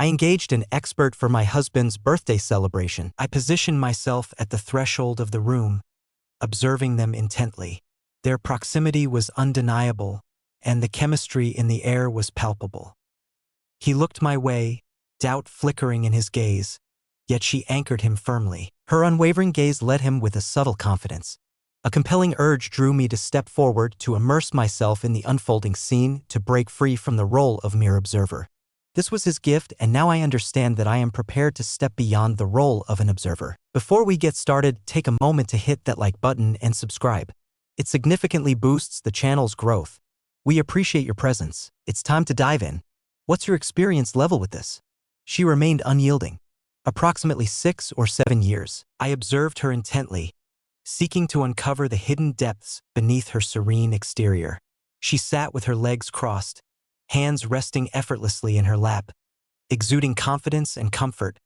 I engaged an expert for my husband's birthday celebration. I positioned myself at the threshold of the room, observing them intently. Their proximity was undeniable, and the chemistry in the air was palpable. He looked my way, doubt flickering in his gaze, yet she anchored him firmly. Her unwavering gaze led him with a subtle confidence. A compelling urge drew me to step forward, to immerse myself in the unfolding scene, to break free from the role of mere observer. This was his gift, and now I understand that I am prepared to step beyond the role of an observer. Before we get started, take a moment to hit that like button and subscribe. It significantly boosts the channel's growth. We appreciate your presence. It's time to dive in. What's your experience level with this? She remained unyielding. Approximately 6 or 7 years. I observed her intently, seeking to uncover the hidden depths beneath her serene exterior. She sat with her legs crossed, hands resting effortlessly in her lap, exuding confidence and comfort,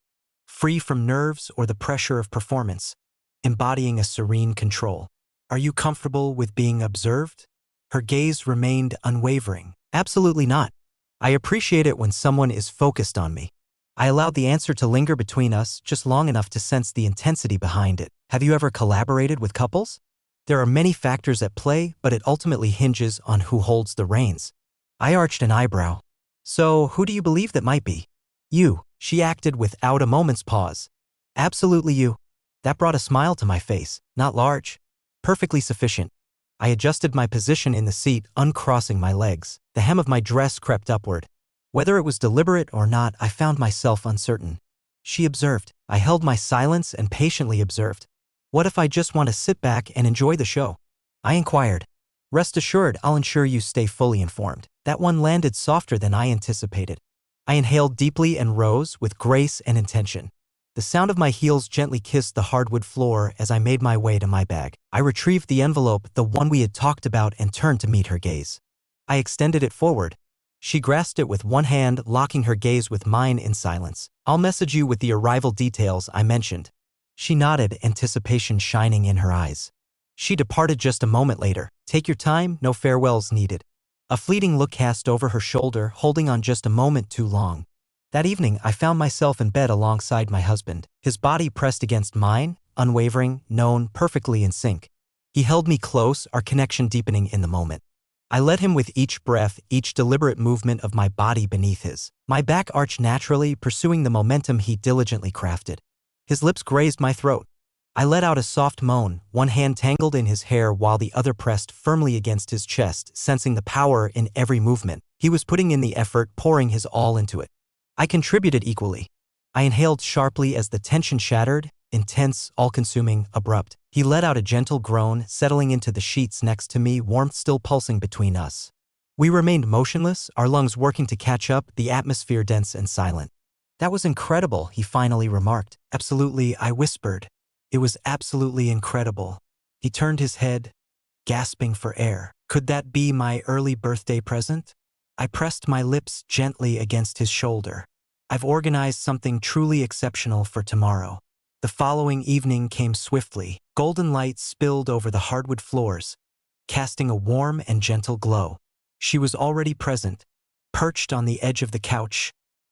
free from nerves or the pressure of performance, embodying a serene control. Are you comfortable with being observed? Her gaze remained unwavering. Absolutely not. I appreciate it when someone is focused on me. I allowed the answer to linger between us just long enough to sense the intensity behind it. Have you ever collaborated with couples? There are many factors at play, but it ultimately hinges on who holds the reins. I arched an eyebrow. So, who do you believe that might be? You. She acted without a moment's pause. Absolutely you. That brought a smile to my face. Not large. Perfectly sufficient. I adjusted my position in the seat, uncrossing my legs. The hem of my dress crept upward. Whether it was deliberate or not, I found myself uncertain. She observed. I held my silence and patiently observed. What if I just want to sit back and enjoy the show? I inquired. Rest assured, I'll ensure you stay fully informed. That one landed softer than I anticipated. I inhaled deeply and rose with grace and intention. The sound of my heels gently kissed the hardwood floor as I made my way to my bag. I retrieved the envelope, the one we had talked about, and turned to meet her gaze. I extended it forward. She grasped it with one hand, locking her gaze with mine in silence. I'll message you with the arrival details, I mentioned. She nodded, anticipation shining in her eyes. She departed just a moment later. Take your time, no farewells needed. A fleeting look cast over her shoulder, holding on just a moment too long. That evening, I found myself in bed alongside my husband. His body pressed against mine, unwavering, known, perfectly in sync. He held me close, our connection deepening in the moment. I led him with each breath, each deliberate movement of my body beneath his. My back arched naturally, pursuing the momentum he diligently crafted. His lips grazed my throat. I let out a soft moan, one hand tangled in his hair while the other pressed firmly against his chest, sensing the power in every movement. He was putting in the effort, pouring his all into it. I contributed equally. I inhaled sharply as the tension shattered, intense, all-consuming, abrupt. He let out a gentle groan, settling into the sheets next to me, warmth still pulsing between us. We remained motionless, our lungs working to catch up, the atmosphere dense and silent. That was incredible, he finally remarked. Absolutely, I whispered. It was absolutely incredible. He turned his head, gasping for air. Could that be my early birthday present? I pressed my lips gently against his shoulder. I've organized something truly exceptional for tomorrow. The following evening came swiftly. Golden light spilled over the hardwood floors, casting a warm and gentle glow. She was already present, perched on the edge of the couch,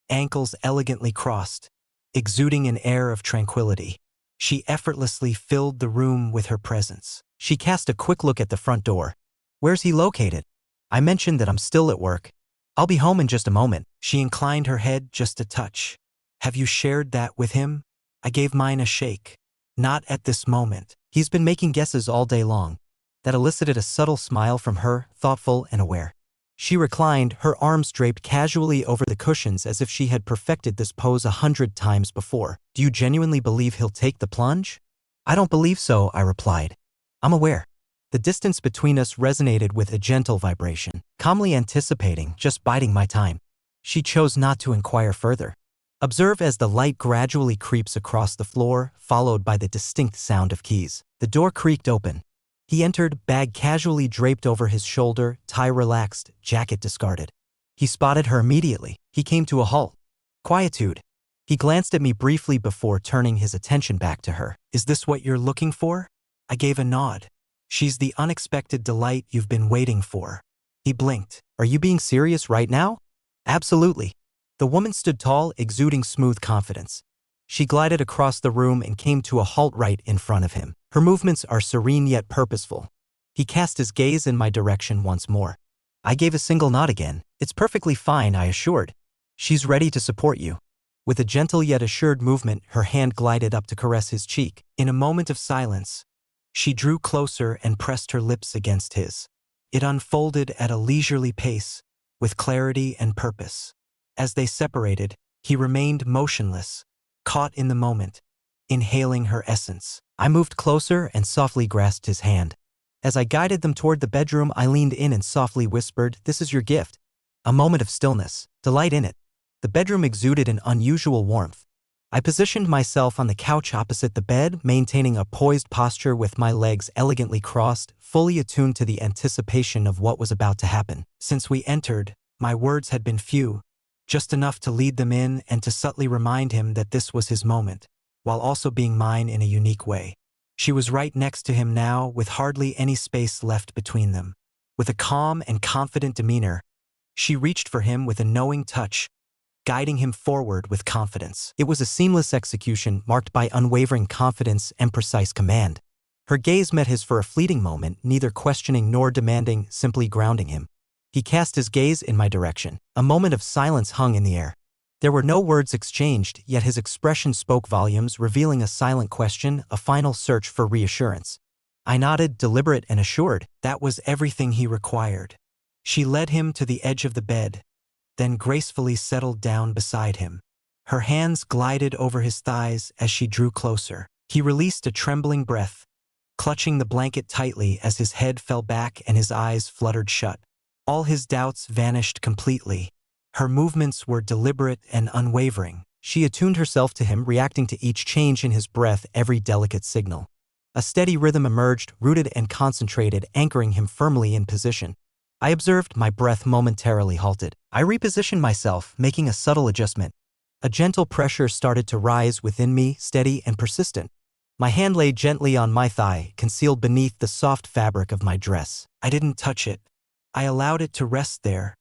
ankles elegantly crossed, exuding an air of tranquility. She effortlessly filled the room with her presence. She cast a quick look at the front door. Where's he located? I mentioned that I'm still at work. I'll be home in just a moment. She inclined her head just a touch. Have you shared that with him? I gave mine a shake. Not at this moment. He's been making guesses all day long. That elicited a subtle smile from her, thoughtful and aware. She reclined, her arms draped casually over the cushions as if she had perfected this pose 100 times before. Do you genuinely believe he'll take the plunge? I don't believe so, I replied. I'm aware. The distance between us resonated with a gentle vibration, calmly anticipating, just biding my time. She chose not to inquire further. Observe as the light gradually creeps across the floor, followed by the distinct sound of keys. The door creaked open. He entered, bag casually draped over his shoulder, tie relaxed, jacket discarded. He spotted her immediately. He came to a halt. Quietude. He glanced at me briefly before turning his attention back to her. Is this what you're looking for? I gave a nod. She's the unexpected delight you've been waiting for. He blinked. Are you being serious right now? Absolutely. The woman stood tall, exuding smooth confidence. She glided across the room and came to a halt right in front of him. Her movements are serene yet purposeful. He cast his gaze in my direction once more. I gave a single nod again. It's perfectly fine, I assured. She's ready to support you. With a gentle yet assured movement, her hand glided up to caress his cheek. In a moment of silence, she drew closer and pressed her lips against his. It unfolded at a leisurely pace, with clarity and purpose. As they separated, he remained motionless, caught in the moment, inhaling her essence. I moved closer and softly grasped his hand. As I guided them toward the bedroom, I leaned in and softly whispered, "This is your gift." A moment of stillness, delight in it. The bedroom exuded an unusual warmth. I positioned myself on the couch opposite the bed, maintaining a poised posture with my legs elegantly crossed, fully attuned to the anticipation of what was about to happen. Since we entered, my words had been few, just enough to lead them in and to subtly remind him that this was his moment, while also being mine in a unique way. She was right next to him now, with hardly any space left between them. With a calm and confident demeanor, she reached for him with a knowing touch, guiding him forward with confidence. It was a seamless execution marked by unwavering confidence and precise command. Her gaze met his for a fleeting moment, neither questioning nor demanding, simply grounding him. He cast his gaze in my direction. A moment of silence hung in the air. There were no words exchanged, yet his expression spoke volumes, revealing a silent question, a final search for reassurance. I nodded, deliberate and assured. That was everything he required. She led him to the edge of the bed, then gracefully settled down beside him. Her hands glided over his thighs as she drew closer. He released a trembling breath, clutching the blanket tightly as his head fell back and his eyes fluttered shut. All his doubts vanished completely. Her movements were deliberate and unwavering. She attuned herself to him, reacting to each change in his breath, every delicate signal. A steady rhythm emerged, rooted and concentrated, anchoring him firmly in position. I observed, my breath momentarily halted. I repositioned myself, making a subtle adjustment. A gentle pressure started to rise within me, steady and persistent. My hand lay gently on my thigh, concealed beneath the soft fabric of my dress. I didn't touch it. I allowed it to rest there,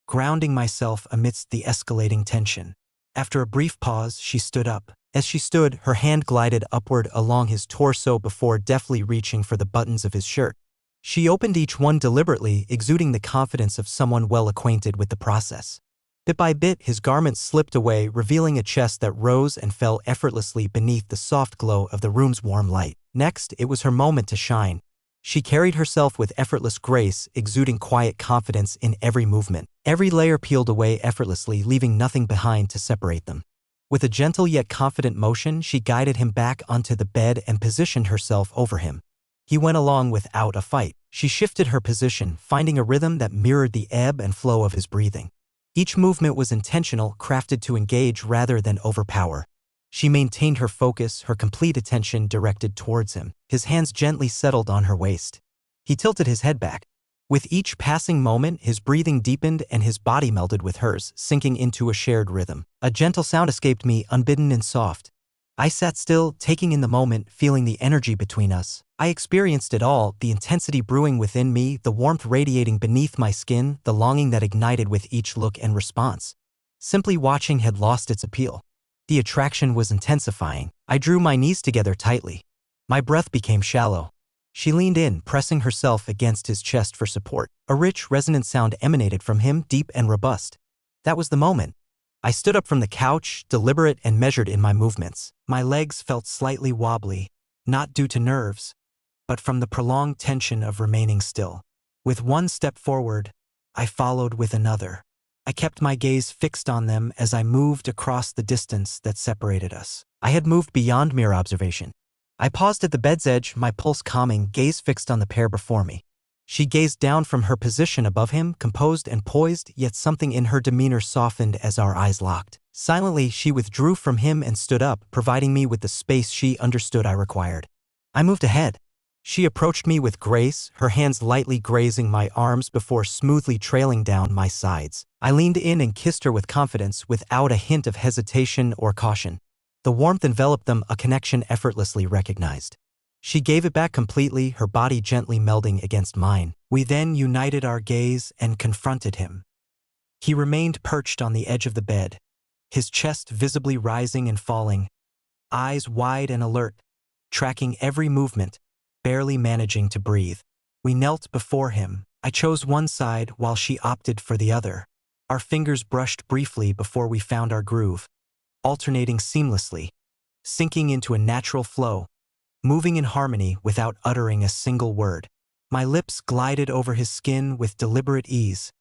grounding myself amidst the escalating tension. After a brief pause, she stood up. As she stood, her hand glided upward along his torso before deftly reaching for the buttons of his shirt. She opened each one deliberately, exuding the confidence of someone well acquainted with the process. Bit by bit, his garments slipped away, revealing a chest that rose and fell effortlessly beneath the soft glow of the room's warm light. Next, it was her moment to shine. She carried herself with effortless grace, exuding quiet confidence in every movement. Every layer peeled away effortlessly, leaving nothing behind to separate them. With a gentle yet confident motion, she guided him back onto the bed and positioned herself over him. He went along without a fight. She shifted her position, finding a rhythm that mirrored the ebb and flow of his breathing. Each movement was intentional, crafted to engage rather than overpower. She maintained her focus, her complete attention directed towards him. His hands gently settled on her waist. He tilted his head back. With each passing moment, his breathing deepened and his body melded with hers, sinking into a shared rhythm. A gentle sound escaped me, unbidden and soft. I sat still, taking in the moment, feeling the energy between us. I experienced it all, the intensity brewing within me, the warmth radiating beneath my skin, the longing that ignited with each look and response. Simply watching had lost its appeal. The attraction was intensifying. I drew my knees together tightly. My breath became shallow. She leaned in, pressing herself against his chest for support. A rich, resonant sound emanated from him, deep and robust. That was the moment. I stood up from the couch, deliberate and measured in my movements. My legs felt slightly wobbly, not due to nerves, but from the prolonged tension of remaining still. With one step forward, I followed with another. I kept my gaze fixed on them as I moved across the distance that separated us. I had moved beyond mere observation. I paused at the bed's edge, my pulse calming, gaze fixed on the pair before me. She gazed down from her position above him, composed and poised, yet something in her demeanor softened as our eyes locked. Silently, she withdrew from him and stood up, providing me with the space she understood I required. I moved ahead. She approached me with grace, her hands lightly grazing my arms before smoothly trailing down my sides. I leaned in and kissed her with confidence, without a hint of hesitation or caution. The warmth enveloped them, a connection effortlessly recognized. She gave it back completely, her body gently melding against mine. We then united our gaze and confronted him. He remained perched on the edge of the bed, his chest visibly rising and falling, eyes wide and alert, tracking every movement, barely managing to breathe. We knelt before him. I chose one side while she opted for the other. Our fingers brushed briefly before we found our groove, alternating seamlessly, sinking into a natural flow, moving in harmony without uttering a single word. My lips glided over his skin with deliberate ease,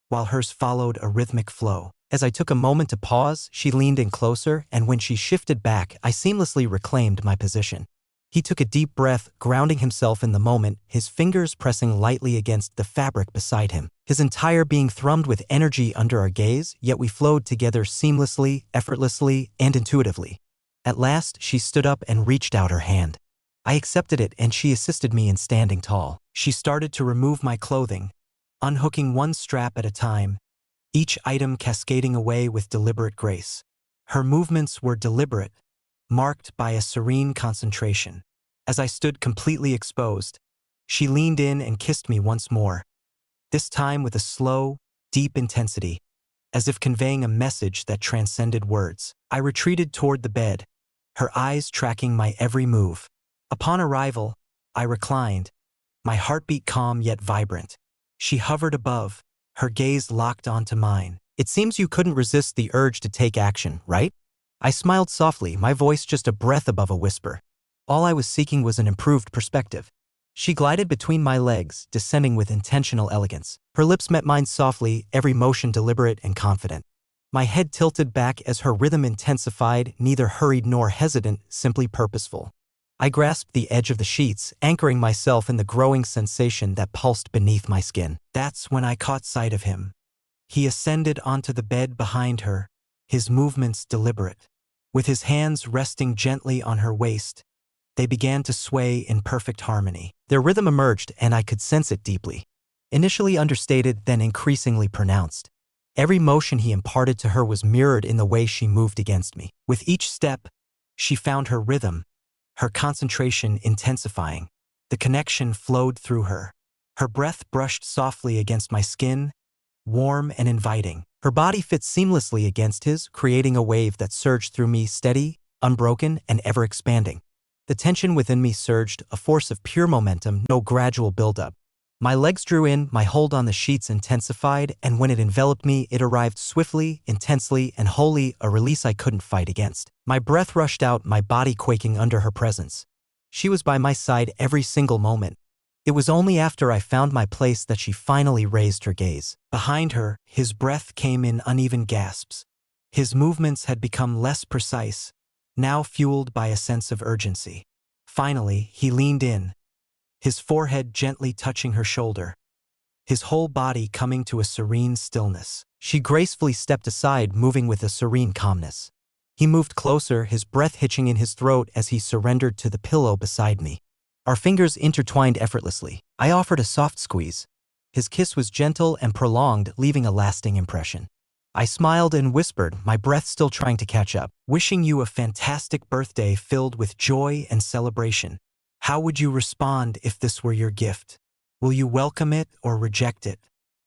while hers followed a rhythmic flow. As I took a moment to pause, she leaned in closer, and when she shifted back, I seamlessly reclaimed my position. He took a deep breath, grounding himself in the moment, his fingers pressing lightly against the fabric beside him. His entire being thrummed with energy under our gaze, yet we flowed together seamlessly, effortlessly, and intuitively. At last, she stood up and reached out her hand. I accepted it, and she assisted me in standing tall. She started to remove my clothing, unhooking one strap at a time, each item cascading away with deliberate grace. Her movements were deliberate, marked by a serene concentration. As I stood completely exposed, she leaned in and kissed me once more, this time with a slow, deep intensity, as if conveying a message that transcended words. I retreated toward the bed, her eyes tracking my every move. Upon arrival, I reclined, my heartbeat calm yet vibrant. She hovered above, her gaze locked onto mine. "It seems you couldn't resist the urge to take action, right?" I smiled softly, my voice just a breath above a whisper. All I was seeking was an improved perspective. She glided between my legs, descending with intentional elegance. Her lips met mine softly, every motion deliberate and confident. My head tilted back as her rhythm intensified, neither hurried nor hesitant, simply purposeful. I grasped the edge of the sheets, anchoring myself in the growing sensation that pulsed beneath my skin. That's when I caught sight of him. He ascended onto the bed behind her, his movements deliberate. With his hands resting gently on her waist, they began to sway in perfect harmony. Their rhythm emerged, and I could sense it deeply. Initially understated, then increasingly pronounced. Every motion he imparted to her was mirrored in the way she moved against me. With each step, she found her rhythm, her concentration intensifying. The connection flowed through her. Her breath brushed softly against my skin, warm and inviting. Her body fit seamlessly against his, creating a wave that surged through me, steady, unbroken, and ever-expanding. The tension within me surged, a force of pure momentum, no gradual buildup. My legs drew in, my hold on the sheets intensified, and when it enveloped me, it arrived swiftly, intensely, and wholly, a release I couldn't fight against. My breath rushed out, my body quaking under her presence. She was by my side every single moment. It was only after I found my place that she finally raised her gaze. Behind her, his breath came in uneven gasps. His movements had become less precise, now fueled by a sense of urgency. Finally, he leaned in, his forehead gently touching her shoulder, his whole body coming to a serene stillness. She gracefully stepped aside, moving with a serene calmness. He moved closer, his breath hitching in his throat as he surrendered to the pillow beside me. Our fingers intertwined effortlessly. I offered a soft squeeze. His kiss was gentle and prolonged, leaving a lasting impression. I smiled and whispered, my breath still trying to catch up. "Wishing you a fantastic birthday filled with joy and celebration. How would you respond if this were your gift? Will you welcome it or reject it?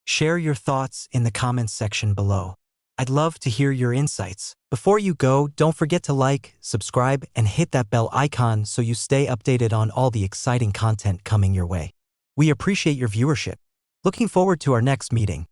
Share your thoughts in the comments section below. I'd love to hear your insights. Before you go, don't forget to like, subscribe, and hit that bell icon so you stay updated on all the exciting content coming your way. We appreciate your viewership. Looking forward to our next meeting.